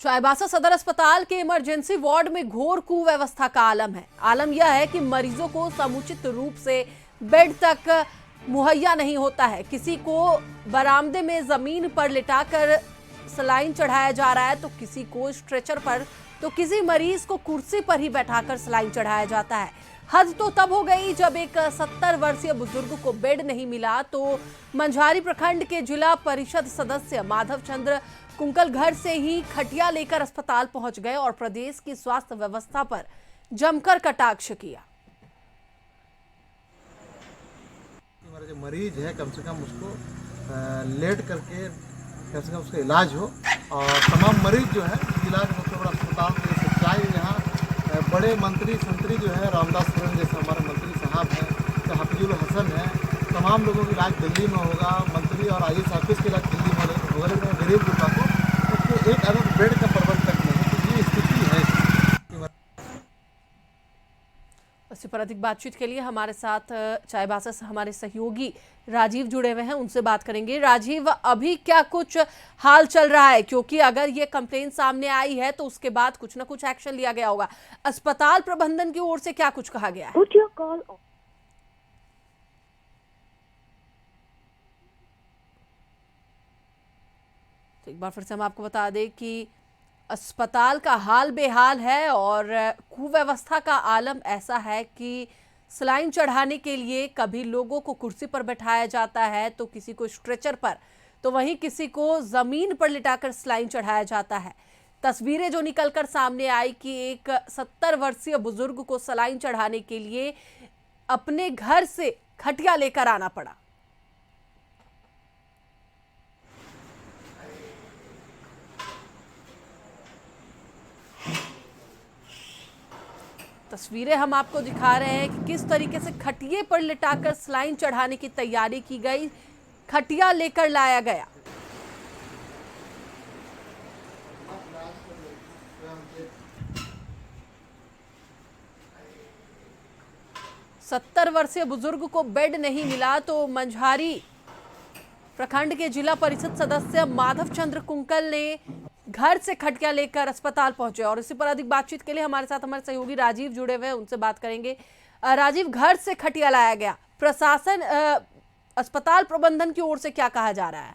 चाईबासा सदर अस्पताल के इमरजेंसी वार्ड में घोर कुव्यवस्था का आलम है। आलम यह है कि मरीजों को समुचित रूप से बेड तक मुहैया नहीं होता है। किसी को बरामदे में जमीन पर लिटाकर सलाइन चढ़ाया जा रहा है, तो किसी को स्ट्रेचर पर, तो किसी मरीज को कुर्सी पर ही बैठाकर सलाइन चढ़ाया जाता है। हद तो तब हो गई जब एक 70 वर्षीय बुजुर्ग को बेड नहीं मिला तो मंझारी प्रखंड के जिला परिषद सदस्य माधव चंद्र कुंकल घर से ही खटिया लेकर अस्पताल पहुंच गए और प्रदेश की स्वास्थ्य व्यवस्था पर जमकर कटाक्ष किया। हमारा जो मरीज है कम से कम उसको लेट करके कम से कम उसका इलाज हो, और तमाम मरीज जो है जिला के सबसे बड़ा अस्पताल की सच्चाई यहाँ बड़े मंत्री संतरी जो है रामदास सोरेन जैसे हमारे मंत्री साहब हैं, तो हफीजुल हसन है, तमाम लोगों का इलाज दिल्ली में होगा, मंत्री और IAS ऑफिस के इलाज दिल्ली में होगा, लेकिन गरीब लोगों को एक अलग बेड का प्रबंध तक नहीं, तो ये स्थिति है। इसी पर अधिक बातचीत के लिए हमारे साथ चाईबासा से हमारे सहयोगी राजीव जुड़े हुए हैं, उनसे बात करेंगे। राजीव, अभी क्या कुछ हाल चल रहा है, क्योंकि अगर ये कंप्लेंट सामने आई है तो उसके बाद कुछ ना कुछ एक्शन लिया गया होगा। अस्पताल प्रबंधन की ओर से क्या कुछ कहा गया है? तो एक बार फिर से हम आपको बता दें कि अस्पताल का हाल बेहाल है और कुव्यवस्था का आलम ऐसा है कि सलाइन चढ़ाने के लिए कभी लोगों को कुर्सी पर बैठाया जाता है, तो किसी को स्ट्रेचर पर, तो वहीं किसी को जमीन पर लिटाकर सलाइन चढ़ाया जाता है। तस्वीरें जो निकलकर सामने आई कि एक 70 वर्षीय बुजुर्ग को सलाइन चढ़ाने के लिए अपने घर से खटिया लेकर आना पड़ा। तस्वीरें हम आपको दिखा रहे हैं कि किस तरीके से खटिए पर लिटाकर सलाइन चढ़ाने की तैयारी की गई, खटिया लेकर लाया गया। सत्तर वर्षीय बुजुर्ग को बेड नहीं मिला तो मंझारी प्रखंड के जिला परिषद सदस्य माधव चंद्र कुंकल ने घर से खटिया लेकर अस्पताल पहुंचे। और इसी पर अधिक बातचीत के लिए हमारे साथ हमारे सहयोगी राजीव जुड़े हुए हैं, उनसे बात करेंगे। राजीव, घर से खटिया लाया गया, प्रशासन अस्पताल प्रबंधन की ओर से क्या कहा जा रहा है?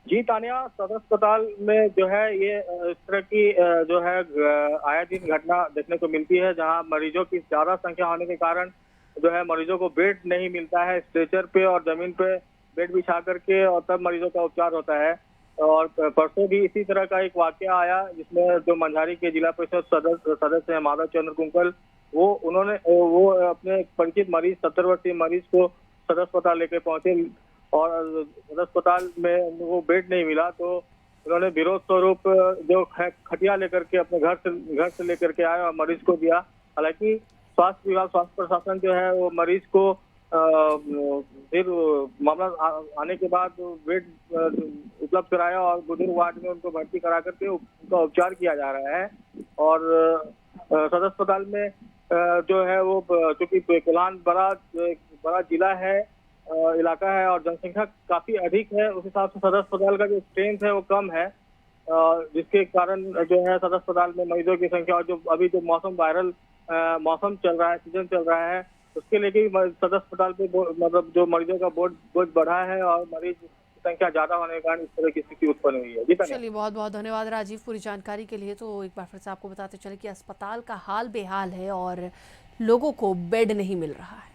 जी तानिया, सदर अस्पताल में जो है ये इस तरह की जो है आए दिन घटना देखने को मिलती है, जहां मरीजों की ज्यादा संख्या होने के कारण जो है मरीजों को बेड नहीं मिलता है। स्ट्रेचर पे और जमीन पे बेड बिछा करके और तब मरीजों का उपचार होता है। और परसों भी इसी तरह का एक वाकया आया, जिसमें जो मंझारी के जिला परिषद सदस्य हैं माधव चंद्र कुंकल, वो अपने परिचित मरीज 70 वर्षीय मरीज को सदर अस्पताल लेके पहुंचे और सदर अस्पताल में वो बेड नहीं मिला तो उन्होंने विरोध स्वरूप जो खटिया लेकर के अपने घर से लेकर के आए और मरीज को दिया। हालांकि स्वास्थ्य विभाग, स्वास्थ्य प्रशासन जो है वो मरीज को फिर मामला आने के बाद बेड उपलब्ध कराया और बुजुर्ग वार्ड में उनको भर्ती करा करके उनका उपचार किया जा रहा है। और सदर अस्पताल में जो है वो चूंकि कोल्हान बड़ा जिला है, इलाका है और जनसंख्या काफी अधिक है, उस हिसाब से सदर अस्पताल का जो स्ट्रेंथ है वो कम है, जिसके कारण जो है सदर अस्पताल में मरीजों की संख्या, और जो अभी जो वायरल मौसम चल रहा है, सीजन चल रहा है, उसके लेके सदर अस्पताल पे मतलब जो मरीजों का बोझ बढ़ा है और मरीज की संख्या ज्यादा होने के कारण इस तरह की स्थिति उत्पन्न हुई है। चलिए, बहुत बहुत धन्यवाद राजीव पूरी जानकारी के लिए। तो एक बार फिर से आपको बताते चले कि अस्पताल का हाल बेहाल है और लोगों को बेड नहीं मिल रहा है।